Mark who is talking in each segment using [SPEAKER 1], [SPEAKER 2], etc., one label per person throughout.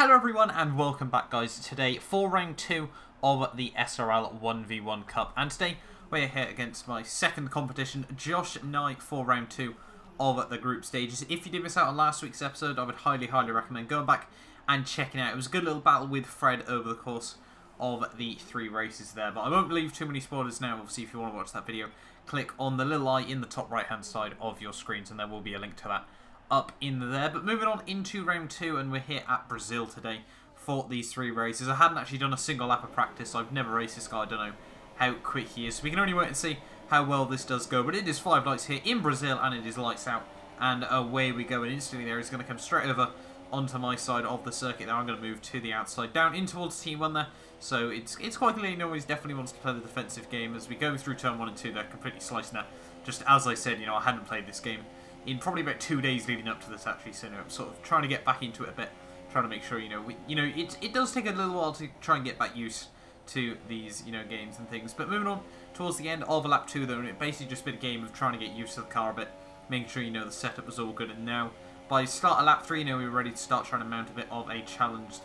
[SPEAKER 1] Hello everyone and welcome back guys. Today for round 2 of the SRL 1v1 Cup, and today we're here against my second competition, Josh Knight, for round 2 of the group stages. If you did miss out on last week's episode, I would highly recommend going back and checking it out. It was a good little battle with Fred over the course of the 3 races there, but I won't leave too many spoilers now. Obviously, if you want to watch that video, click on the little eye in the top right hand side of your screens and there will be a link to that up in there. But moving on into round 2, and we're here at Brazil today for these 3 races. I hadn't actually done a single lap of practice. I've never raced this guy. I don't know how quick he is, so we can only wait and see how well this does go. But it is 5 lights here in Brazil, and it is lights out, and away we go. And instantly there, he's going to come straight over onto my side of the circuit there. I'm going to move to the outside, down in towards T1 there. So it's quite clear, you know, he definitely wants to play the defensive game as we go through turn 1 and 2. They're completely slicing that. Just as I said, you know, I hadn't played this game in probably about 2 days leading up to this actually, so you know, I'm sort of trying to get back into it a bit, trying to make sure, you know, it does take a little while to try and get back used to these, you know, games and things. But moving on towards the end of lap 2 though, and it basically just been a game of trying to get used to the car a bit, making sure, you know, the setup was all good. And now by start of lap 3, you know, we were ready to start trying to mount a bit of a challenge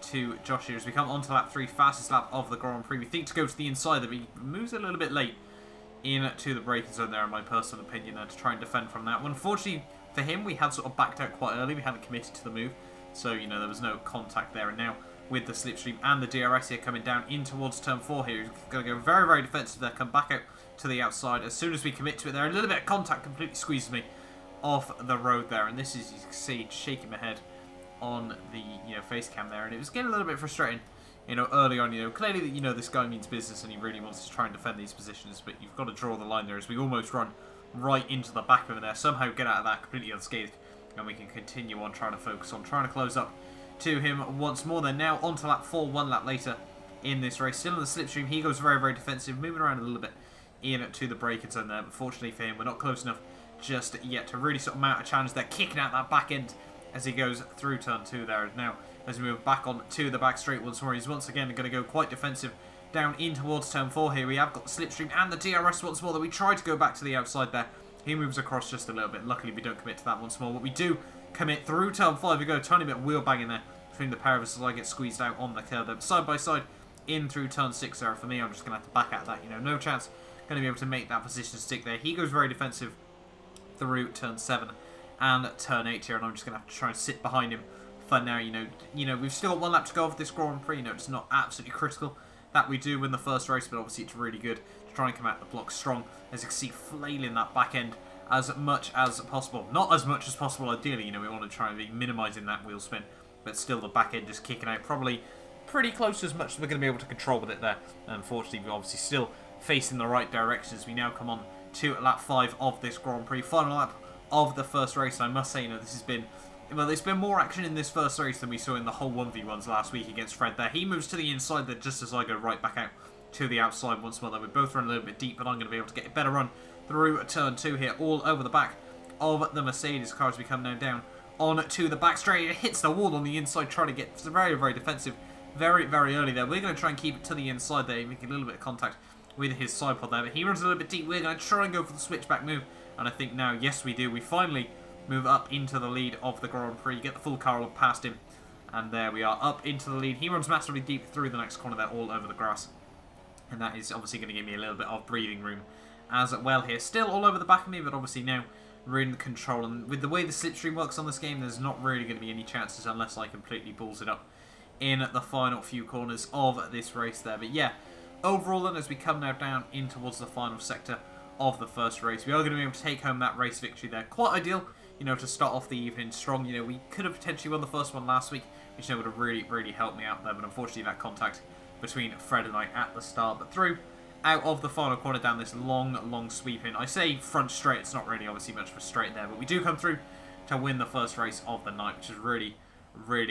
[SPEAKER 1] to Josh here as we come onto lap 3, fastest lap of the Grand Prix. We think to go to the inside, that he moves a little bit late into the braking zone there, in my personal opinion, there to try and defend from that one. Unfortunately for him, we had sort of backed out quite early. We hadn't committed to the move, so you know there was no contact there. And now with the slipstream and the DRS here coming down in towards turn 4 here, he's going to go very defensive there, come back out to the outside. As soon as we commit to it there, a little bit of contact completely squeezes me off the road there, and this is, you can see, shaking my head on the, you know, face cam there, and it was getting a little bit frustrating, you know, early on. You know, clearly, you know, this guy means business and he really wants to try and defend these positions, but you've got to draw the line there as we almost run right into the back of him there, somehow get out of that completely unscathed, and we can continue on trying to focus on trying to close up to him once more. Then now onto lap 4, 1 lap later in this race, still in the slipstream. He goes very defensive, moving around a little bit into the braking zone there, but fortunately for him, we're not close enough just yet to really sort of mount a challenge there, kicking out that back end as he goes through turn 2 there. And now as we move back on to the back straight once more, he's once again going to go quite defensive down in towards turn 4 here. We have got the slipstream and the DRS once more that we try to go back to the outside there. He moves across just a little bit. Luckily we don't commit to that once more, but we do commit through turn 5. We go a tiny bit wheel banging there between the pair of us as I get squeezed out on the curb there. But side by side in through turn 6 there. For me, I'm just going to have to back out of that. You know, no chance going to be able to make that position stick there. He goes very defensive through turn 7 and turn 8 here, and I'm just going to have to try and sit behind him for now. You know, we've still got 1 lap to go of this Grand Prix. You know, it's not absolutely critical that we do win the first race, but obviously it's really good to try and come out the block strong, as you can see, flailing that back end as much as possible. Not as much as possible, ideally. You know, we want to try and be minimising that wheel spin, but still the back end just kicking out probably pretty close to as much as we're going to be able to control with it there. Unfortunately, we're obviously still facing the right direction as we now come on to lap 5 of this Grand Prix, final lap of the first race. And I must say, you know, this has been, well, there's been more action in this first race than we saw in the whole 1v1s last week against Fred there. He moves to the inside there just as I go right back out to the outside once more. We both run a little bit deep, but I'm going to be able to get a better run through turn 2 here, all over the back of the Mercedes car as we come now down on to the back straight. It hits the wall on the inside, trying to get very defensive very early there. We're going to try and keep it to the inside there, making a little bit of contact with his side pod there, but he runs a little bit deep. We're going to try and go for the switchback move, and I think now, yes we do, we finally move up into the lead of the Grand Prix, get the full car up past him, and there we are, up into the lead. He runs massively deep through the next corner there, all over the grass, and that is obviously going to give me a little bit of breathing room as well here. Still all over the back of me, but obviously now we're in control, and with the way the slipstream works on this game, there's not really going to be any chances unless I completely balls it up in the final few corners of this race there. But yeah, overall then, as we come now down in towards the final sector of the first race, we are going to be able to take home that race victory there. Quite ideal, you know, to start off the evening strong. You know, we could have potentially won the first one last week, which would have really helped me out there, but unfortunately that contact between Fred and I at the start. But through out of the final corner down this long sweeping, I say front straight, it's not really obviously much of a straight there, but we do come through to win the first race of the night, which is really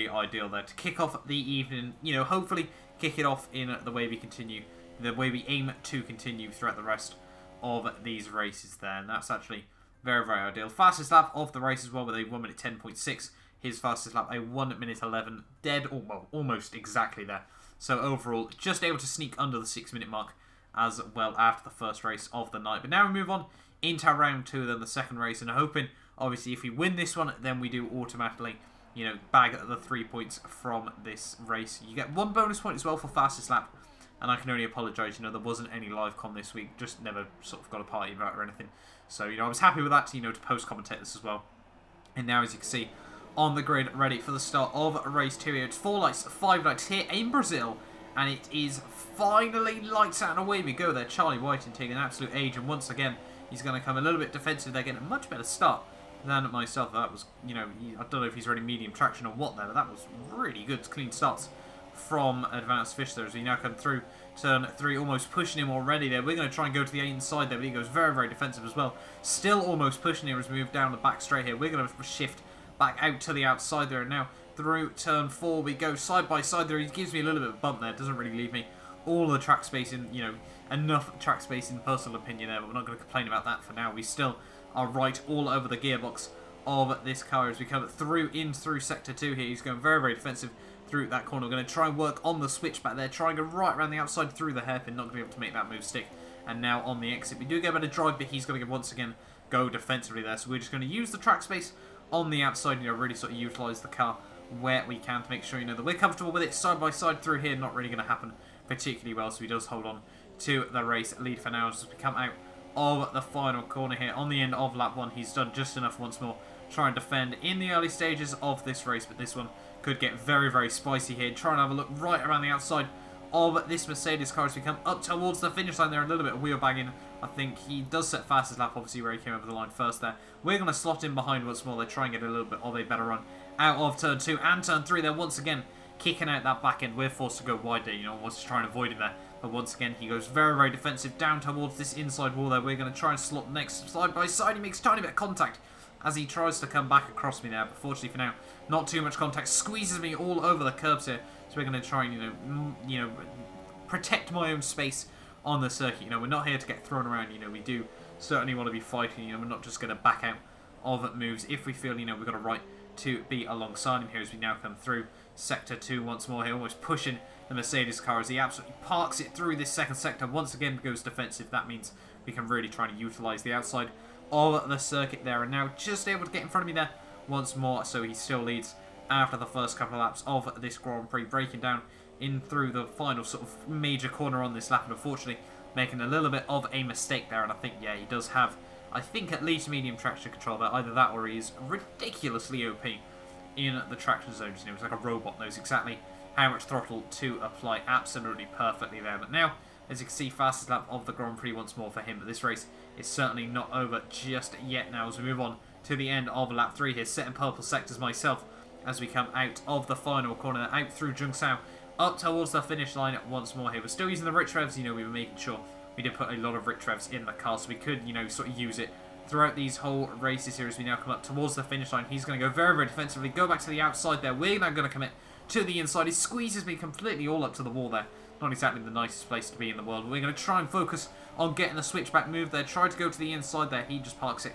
[SPEAKER 1] ideal there to kick off the evening. You know, hopefully kick it off in the way we continue, the way we aim to continue throughout the rest of these races there, and that's actually very ideal. Fastest lap of the race as well, with a 1 minute 10.6. His fastest lap, a 1 minute 11, dead, or well, almost exactly there. So overall, just able to sneak under the 6 minute mark as well after the first race of the night. But now we move on into round 2, then the second race, and hoping, obviously, if we win this one, then we do automatically you know, bag the 3 points from this race. You get 1 bonus point as well for fastest lap. And I can only apologise, you know, there wasn't any live com this week. Just never sort of got a party about it or anything. So, you know, I was happy with that, you know, to post-commentate this as well. And now, as you can see, on the grid, ready for the start of race 2 here. It's 4 lights, 5 lights here in Brazil. And it is finally lights out and away we go there. Charlie Whiting taking an absolute age. And once again, he's going to come a little bit defensive. They're getting a much better start than myself. That was, you know, I don't know if he's running medium traction or what there, but that was really good, clean starts from AdvancedFish there as we now come through turn 3, almost pushing him already there. We're going to try and go to the inside there, but he goes very, very defensive as well. Still almost pushing him as we move down the back straight here. We're going to shift back out to the outside there. And now through turn 4 we go side by side there. He gives me a little bit of a bump there. Doesn't really leave me all the track space in, you know, enough track space in personal opinion there, but we're not going to complain about that for now. We still are right all over the gearbox of this car as we come through through sector 2 here. He's going very, very defensive through that corner. We're going to try and work on the switch back there, try and go right around the outside through the hairpin, not going to be able to make that move stick. And now on the exit, we do get a bit of drive, but he's going to once again go defensively there. So we're just going to use the track space on the outside, you know, really sort of utilise the car where we can to make sure, you know, that we're comfortable with it. Side by side through here, not really going to happen particularly well, so he does hold on to the race lead for now as we come out of the final corner here. On the end of lap 1, he's done just enough once more, try and defend in the early stages of this race, but this one could get very, very spicy here. Try and have a look right around the outside of this Mercedes car as we come up towards the finish line there. A little bit of wheel bagging. I think he does set fastest lap, obviously, where he came over the line first there. We're going to slot in behind once more. They try and get a little bit of a better run out of turn 2 and turn 3 there. Once again, kicking out that back end. We're forced to go wide there, you know, wants to try and avoid him there. But once again, he goes very, very defensive down towards this inside wall there. We're going to try and slot next side by side. He makes a tiny bit of contact as he tries to come back across me there, but fortunately for now, not too much contact. Squeezes me all over the curbs here, so we're going to try and, you know, protect my own space on the circuit. You know, we're not here to get thrown around. You know, we do certainly want to be fighting. You know, we're not just going to back out of moves if we feel, you know, we've got a right to be alongside him here as we now come through sector 2 once more here, almost pushing the Mercedes car as he absolutely parks it through this second sector. Once again goes defensive. That means we can really try to utilise the outside of the circuit there, and now just able to get in front of me there once more, so he still leads after the first couple of laps of this Grand Prix, breaking down in through the final sort of major corner on this lap, and unfortunately making a little bit of a mistake there. And I think, yeah, he does have, I think, at least medium traction control there. Either that or he is ridiculously OP in the traction zones. You know, it's like a robot, knows exactly how much throttle to apply absolutely perfectly there. But now, as you can see, fastest lap of the Grand Prix once more for him. But this race is certainly not over just yet now as we move on to the end of lap 3 here. Setting purple sectors myself as we come out of the final corner, out through Zhengsao, up towards the finish line once more here. We're still using the rich revs. You know, we were making sure we did put a lot of rich revs in the car so we could, you know, sort of use it throughout these whole races here as we now come up towards the finish line. He's going to go very, very defensively, go back to the outside there. We're now going to commit to the inside. He squeezes me completely all up to the wall there. Not exactly the nicest place to be in the world, but we're going to try and focus on getting the switchback move there. Try to go to the inside there. He just parks it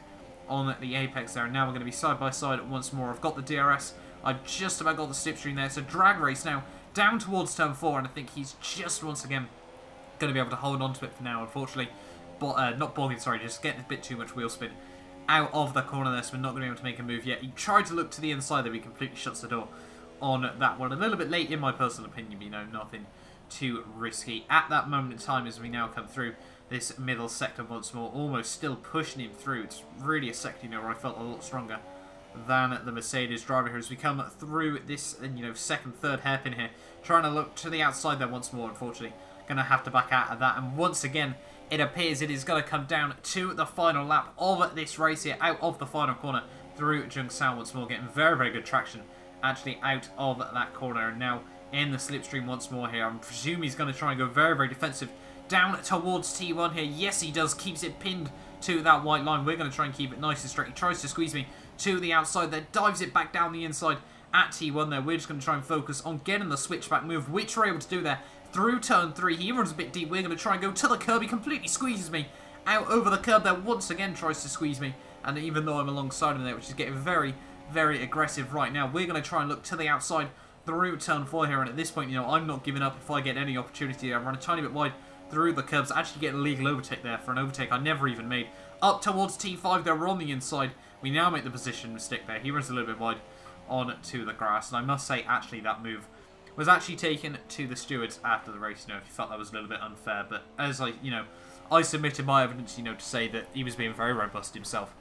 [SPEAKER 1] on the apex there. And now we're going to be side by side once more. I've got the DRS. I've just about got the slipstream there. It's a drag race now down towards turn 4, and I think he's just once again going to be able to hold on to it for now, unfortunately. But not bogging, sorry, just getting a bit too much wheel spin out of the corner there, so we're not going to be able to make a move yet. He tried to look to the inside there, but he completely shuts the door on that one. A little bit late in my personal opinion, you know, nothing too risky at that moment in time as we now come through this middle sector once more, almost still pushing him through. It's really a sector, you know, where I felt a lot stronger than the Mercedes driver here as we come through this, you know, second, third hairpin here, trying to look to the outside there once more. Unfortunately, going to have to back out of that, and once again, it appears it is going to come down to the final lap of this race here, out of the final corner through Zhengsao once more, getting very, very good traction actually out of that corner, and now in the slipstream once more here. I presume he's going to try and go very, very defensive down towards T1 here. Yes, he does. Keeps it pinned to that white line. We're going to try and keep it nice and straight. He tries to squeeze me to the outside there. Dives it back down the inside at T1 there. We're just going to try and focus on getting the switchback move, which we're able to do there through turn 3. He runs a bit deep. We're going to try and go to the curb. He completely squeezes me out over the curb there. Once again tries to squeeze me. And even though I'm alongside him there, which is getting very, very aggressive right now, we're going to try and look to the outside through turn 4 here, and at this point, you know, I'm not giving up if I get any opportunity. I run a tiny bit wide through the curbs, actually get a legal overtake there for an overtake I never even made. Up towards T5 there, we're on the inside. We now make the position mistake there. He runs a little bit wide onto the grass. And I must say, actually, that move was actually taken to the stewards after the race. You know, if you felt that was a little bit unfair, but as I submitted my evidence, to say that he was being very robust himself.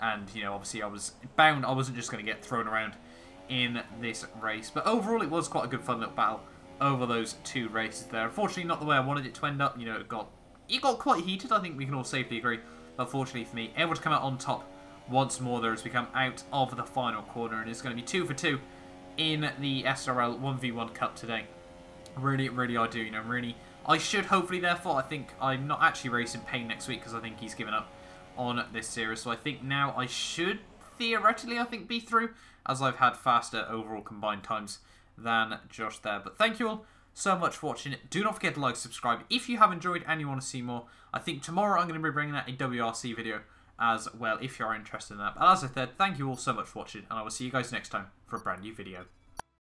[SPEAKER 1] And, obviously I was bound, I wasn't just going to get thrown around in this race. But overall, it was quite a good fun little battle over those 2 races there. Unfortunately, not the way I wanted it to end up. It got quite heated, I think we can all safely agree. But fortunately for me, able to come out on top once more there as we come out of the final corner. And it's going to be 2 for 2 in the SRL 1v1 Cup today. Really, really I do, really. I should hopefully, therefore, I think I'm not actually racing Payne next week because I think he's given up on this series. So I think now I should, theoretically, be through as I've had faster overall combined times than Josh there. But thank you all so much for watching it. Do not forget to like, subscribe if you have enjoyed and you want to see more. I think tomorrow I'm going to be bringing out a WRC video as well if you are interested in that. But as I said, thank you all so much for watching and I will see you guys next time for a brand new video.